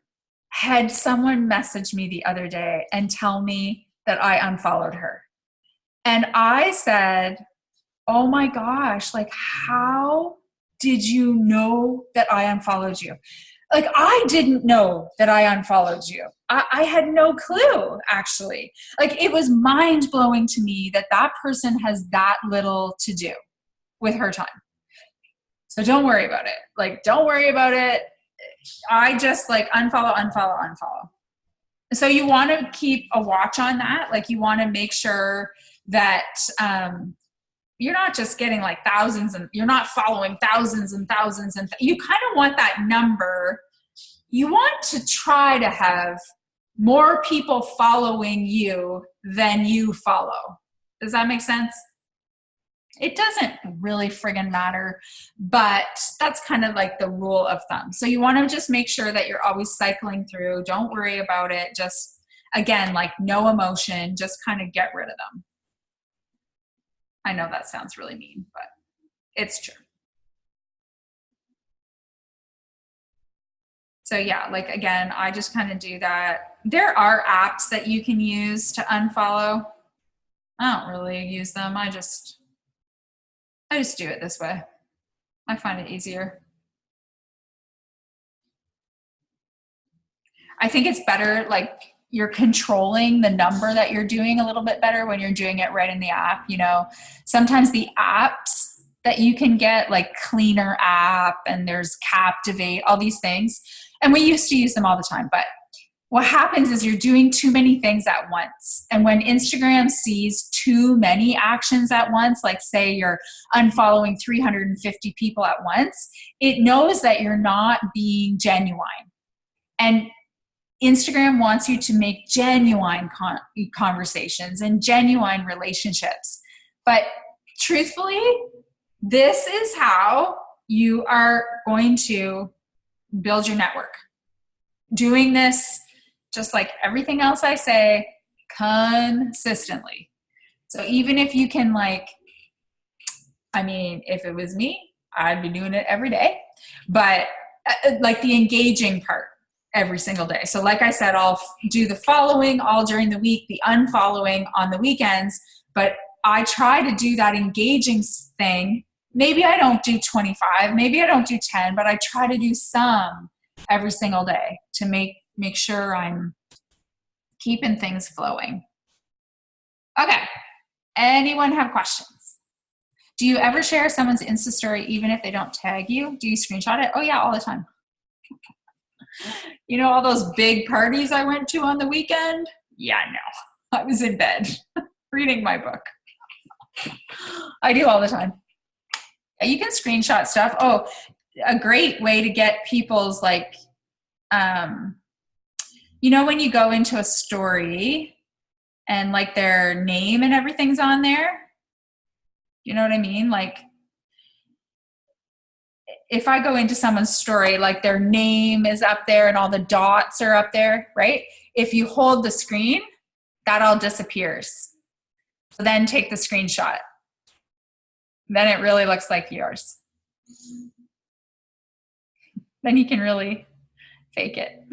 had someone message me the other day and tell me that I unfollowed her. And I said, oh my gosh, like how did you know that I unfollowed you? Like I didn't know that I unfollowed you. I had no clue actually. Like it was mind blowing to me that that person has that little to do with her time. So don't worry about it. Like don't worry about it. I just like unfollow. So you want to keep a watch on that. Like you want to make sure that you're not just getting like thousands and you're not following thousands and thousands. And you kind of want that number. You want to try to have more people following you than you follow. Does that make sense? It doesn't really friggin' matter, but that's kind of like the rule of thumb. So you want to just make sure that you're always cycling through. Don't worry about it. Just, again, like no emotion, just kind of get rid of them. I know that sounds really mean, but it's true. So yeah, like again, I just kind of do that. There are apps that you can use to unfollow. I don't really use them. I just do it this way. I find it easier. I think it's better, like you're controlling the number that you're doing a little bit better when you're doing it right in the app. You know, sometimes the apps that you can get, like Cleaner app, and there's Captivate, all these things. And we used to use them all the time, but what happens is you're doing too many things at once. And when Instagram sees too many actions at once, like say you're unfollowing 350 people at once, it knows that you're not being genuine. And Instagram wants you to make genuine conversations and genuine relationships. But truthfully, this is how you are going to build your network. Doing this, just like everything else I say, consistently. So even if you can, like, I mean, if it was me, I'd be doing it every day. But like the engaging part, every single day. So like I said, I'll do the following all during the week, the unfollowing on the weekends, but I try to do that engaging thing. Maybe I don't do 25, maybe I don't do 10, but I try to do some every single day to make sure I'm keeping things flowing. Okay. Anyone have questions? Do you ever share someone's Insta story even if they don't tag you? Do you screenshot it? Oh yeah, all the time. You know, all those big parties I went to on the weekend? Yeah, no. I was in bed reading my book. I do all the time. You can screenshot stuff. Oh, a great way to get people's, like, you know, when you go into a story and like their name and everything's on there, you know what I mean? Like, if I go into someone's story, like their name is up there and all the dots are up there, right? If you hold the screen, that all disappears. So then take the screenshot. Then it really looks like yours. Then you can really fake it.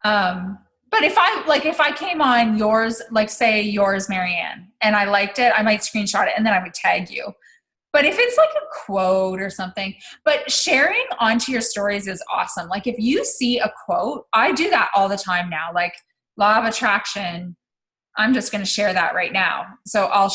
But if I came on yours, like say yours, Marianne, and I liked it, I might screenshot it and then I would tag you. But if it's like a quote or something, but sharing onto your stories is awesome. Like if you see a quote, I do that all the time now, like law of attraction. I'm just going to share that right now. So I'll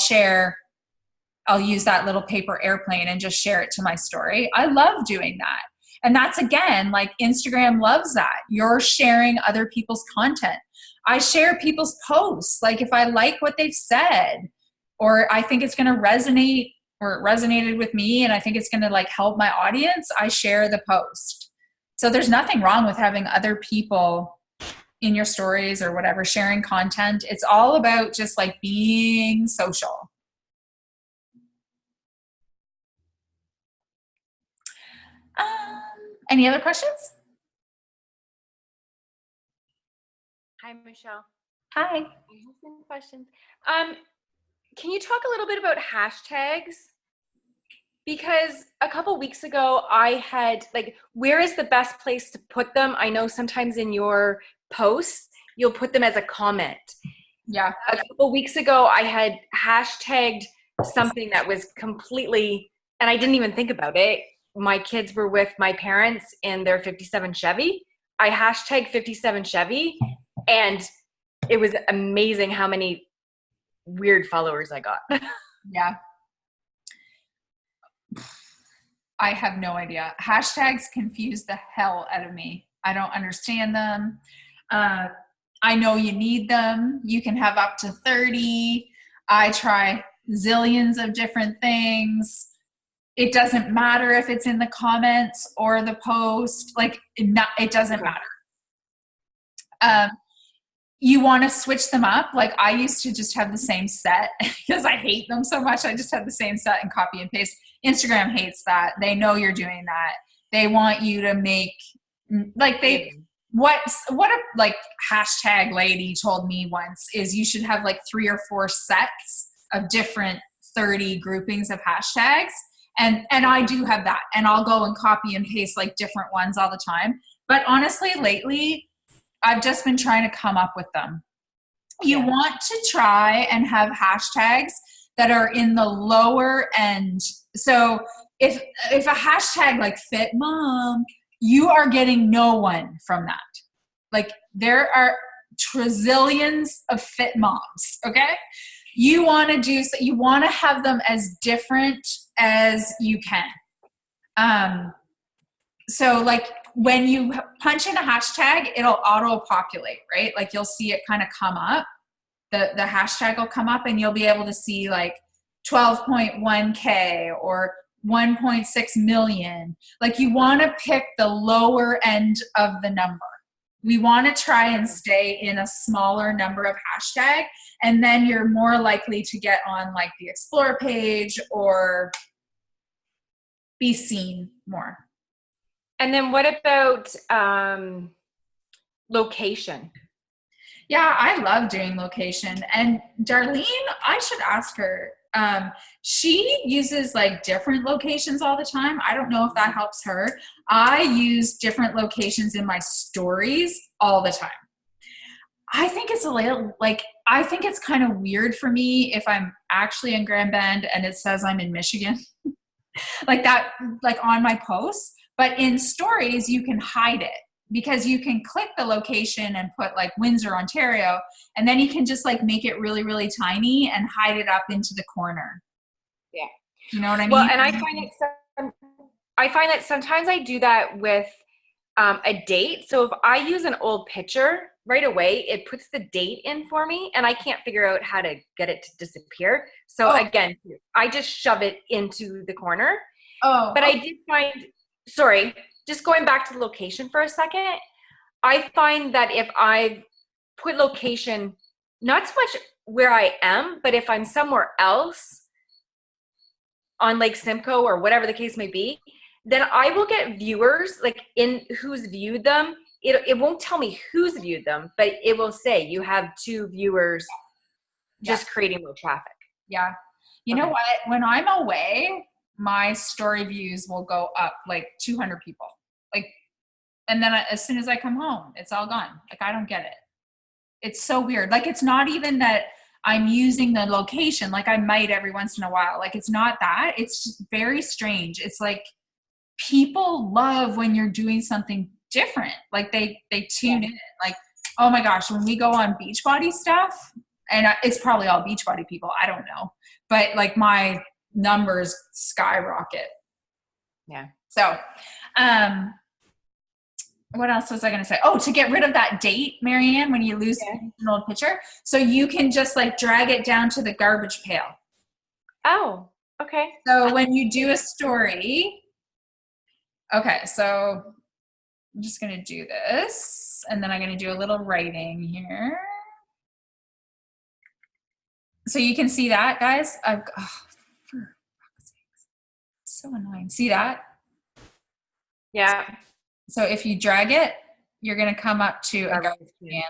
use that little paper airplane and just share it to my story. I love doing that. And that's, again, like Instagram loves that. You're sharing other people's content. I share people's posts. Like if I like what they've said, or I think it's going to resonate, or it resonated with me and I think it's going to like help my audience, I share the post. So there's nothing wrong with having other people in your stories or whatever, sharing content. It's all about just like being social. Any other questions? Hi, Michelle. Hi. I have some questions. Can you talk a little bit about hashtags? Because a couple weeks ago, I had like, where is the best place to put them? I know sometimes in your posts, you'll put them as a comment. Yeah. A couple weeks ago, I had hashtagged something that was completely, and I didn't even think about it. My kids were with my parents in their 57 Chevy. I hashtagged 57 Chevy, and it was amazing how many weird followers I got. Yeah. I have no idea. Hashtags confuse the hell out of me. I don't understand them. I know you need them. You can have up to 30. I try zillions of different things. It doesn't matter if it's in the comments or the post. Like, it doesn't matter. you want to switch them up. Like I used to just have the same set because I hate them so much. I just have the same set and copy and paste. Instagram hates that. They know you're doing that. They want you to make like what a like hashtag lady told me once is you should have like 3 or 4 sets of different 30 groupings of hashtags. And I do have that. And I'll go and copy and paste like different ones all the time. But honestly, lately, I've just been trying to come up with them. You want to try and have hashtags that are in the lower end. So if a hashtag like fit mom, you are getting no one from that. Like there are trillions of fit moms, okay? You want to have them as different as you can. So like when you punch in a hashtag, it'll auto-populate, right? Like you'll see it kind of come up. The hashtag will come up and you'll be able to see like 12.1K or 1.6 million. Like you want to pick the lower end of the number. We want to try and stay in a smaller number of hashtag, and then you're more likely to get on like the Explore page or be seen more. And then what about location? Yeah, I love doing location. And Darlene, I should ask her. She uses like different locations all the time. I don't know if that helps her. I use different locations in my stories all the time. I think it's a little like, I think it's kind of weird for me if I'm actually in Grand Bend and it says I'm in Michigan like that, like on my posts. But in stories, you can hide it because you can click the location and put like Windsor, Ontario, and then you can just like make it really, really tiny and hide it up into the corner. Yeah. You know what I mean? Well, and I find that sometimes I do that with a date. So if I use an old picture right away, it puts the date in for me and I can't figure out how to get it to disappear. So again, I just shove it into the corner. But I did find, sorry, just going back to the location for a second, I find that if I put location, not so much where I am, but if I'm somewhere else on Lake Simcoe or whatever the case may be, then I will get viewers like in who's viewed them. It won't tell me who's viewed them, but it will say you have 2 viewers just creating more traffic. Yeah. You know what? When I'm away, my story views will go up like 200 people. Like, and then as soon as I come home, it's all gone. Like, I don't get it. It's so weird. Like, it's not even that I'm using the location. Like I might every once in a while. Like, it's not that. It's just very strange. It's like people love when you're doing something different. Like they tune in. Like, oh my gosh, when we go on Beachbody stuff, and it's probably all Beachbody people, I don't know. But like my numbers skyrocket. Yeah. So, what else was I going to say? Oh, to get rid of that date, Marianne, when you lose an old picture. So you can just like drag it down to the garbage pail. Oh, okay. So when you do a story, okay, so I'm just going to do this and then I'm going to do a little writing here. So you can see that, guys. For fuck's sakes. So annoying. See that? Yeah. So if you drag it, you're going to come up to a garbage can.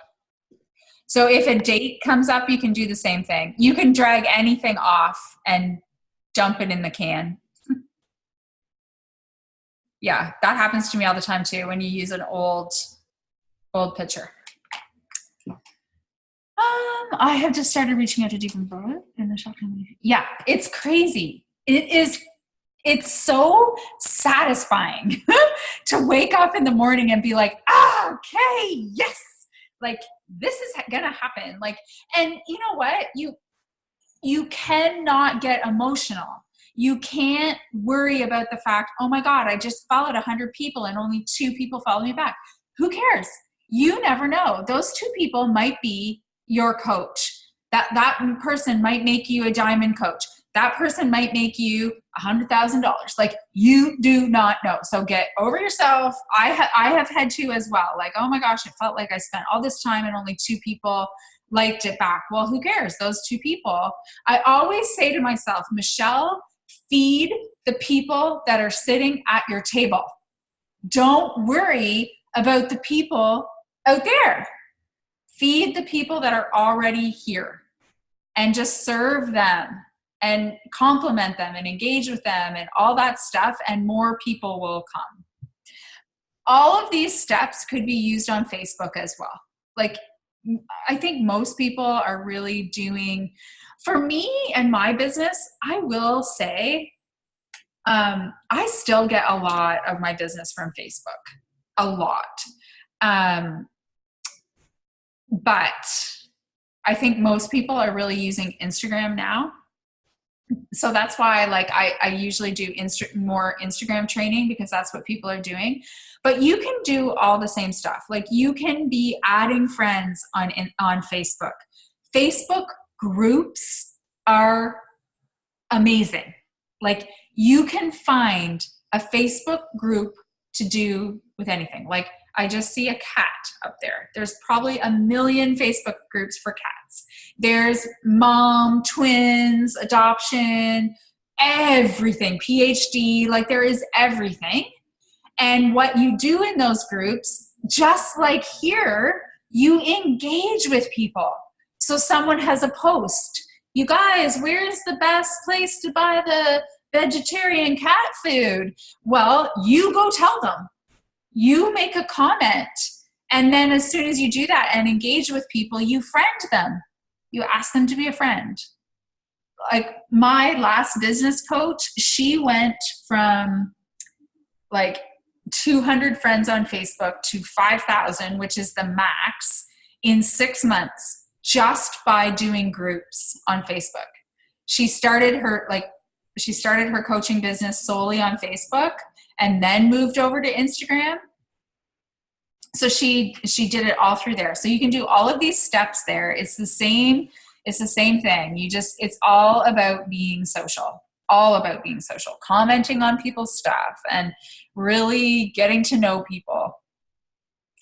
So if a date comes up, you can do the same thing. You can drag anything off and dump it in the can. Yeah, that happens to me all the time too when you use an old picture. I have just started reaching out to different people in the shop. Yeah, it's crazy. It's so satisfying to wake up in the morning and be like, okay, yes, like this is gonna happen. Like, and you know what? You cannot get emotional. You can't worry about the fact, oh my God, I just followed 100 people and only 2 people follow me back. Who cares? You never know. Those 2 people might be your coach. That person might make you a diamond coach. That person might make you $100,000. Like, you do not know. So get over yourself. I have had to as well. Like, oh my gosh, it felt like I spent all this time and only 2 people liked it back. Well, who cares? Those 2 people. I always say to myself, Michelle, feed the people that are sitting at your table. Don't worry about the people out there. Feed the people that are already here and just serve them and compliment them and engage with them and all that stuff, and more people will come. All of these steps could be used on Facebook as well. Like, I think most people are really doing, for me and my business, I will say, I still get a lot of my business from Facebook, a lot. But I think most people are really using Instagram now. So that's why, like, I usually do more Instagram training, because that's what people are doing. But you can do all the same stuff. Like, you can be adding friends on Facebook. Facebook groups are amazing. Like, you can find a Facebook group to do with anything. Like, I just see a cat up there. There's probably 1 million Facebook groups for cats. There's mom, twins, adoption, everything, PhD, like, there is everything. And what you do in those groups, just like here, you engage with people. So someone has a post. You guys, where's the best place to buy the vegetarian cat food? Well, you go tell them. You make a comment, and then as soon as you do that and engage with people, you friend them. You ask them to be a friend. Like, my last business coach, she went from like 200 friends on Facebook to 5,000, which is the max, in 6 months, just by doing groups on Facebook. She started her coaching business solely on Facebook, and then moved over to Instagram. So she did it all through there. So you can do all of these steps there. It's the same thing. It's all about being social. All about being social, commenting on people's stuff and really getting to know people.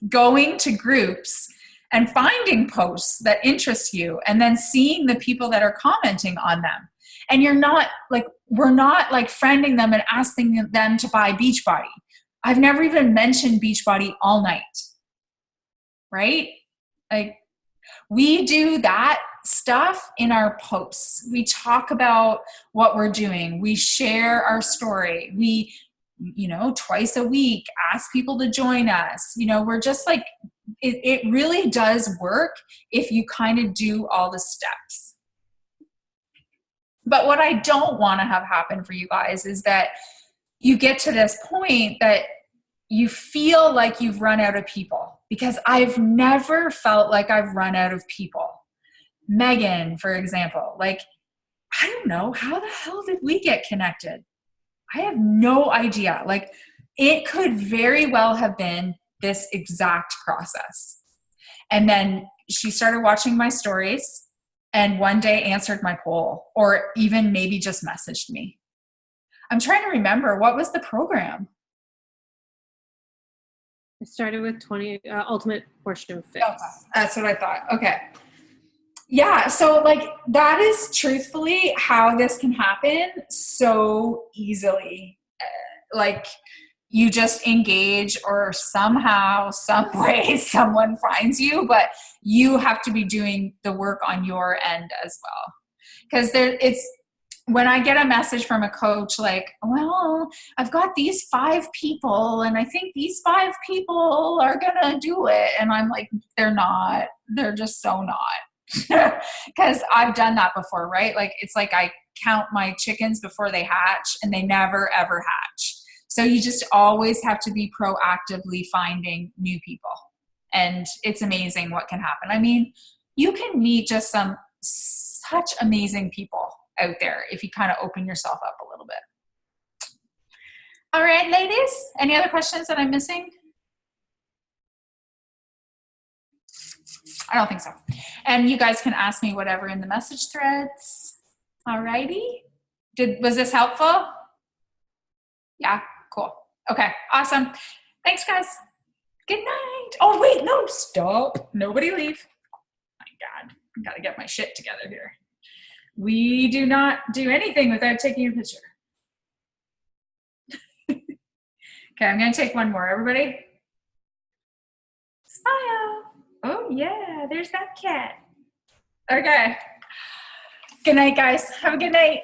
Going to groups and finding posts that interest you, and then seeing the people that are commenting on them. And we're not like friending them and asking them to buy Beachbody. I've never even mentioned Beachbody all night, right? Like, we do that stuff in our posts. We talk about what we're doing. We share our story. We, twice a week, ask people to join us. We're just like, it really does work if you kind of do all the steps. But what I don't want to have happen for you guys is that you get to this point that you feel like you've run out of people, because I've never felt like I've run out of people. Megan, for example, like, I don't know, how the hell did we get connected? I have no idea. Like, it could very well have been this exact process. And then she started watching my stories, and one day answered my poll, or even maybe just messaged me. I'm trying to remember, what was the program? I started with 20 Ultimate Portion Fix. Oh, that's what I thought. Okay. Yeah. So, like, that is truthfully how this can happen so easily. Like, you just engage, or somehow, some way, someone finds you, but you have to be doing the work on your end as well. Because when I get a message from a coach, like, well, I've got these 5 people, and I think these 5 people are going to do it. And I'm like, they're not. They're just so not. Because I've done that before, right? Like, it's like I count my chickens before they hatch, and they never, ever hatch. So you just always have to be proactively finding new people. And it's amazing what can happen. I mean, you can meet just such amazing people out there if you kind of open yourself up a little bit. All right, ladies, any other questions that I'm missing? I don't think so. And you guys can ask me whatever in the message threads. All righty. Was this helpful? Yeah, cool. Okay, awesome. Thanks, guys. Good night. Oh, wait, no, stop. Nobody leave. My God, I gotta get my shit together here. We do not do anything without taking a picture. Okay, I'm gonna take one more. Everybody, smile. Oh yeah, there's that cat. Okay. Good night, guys. Have a good night.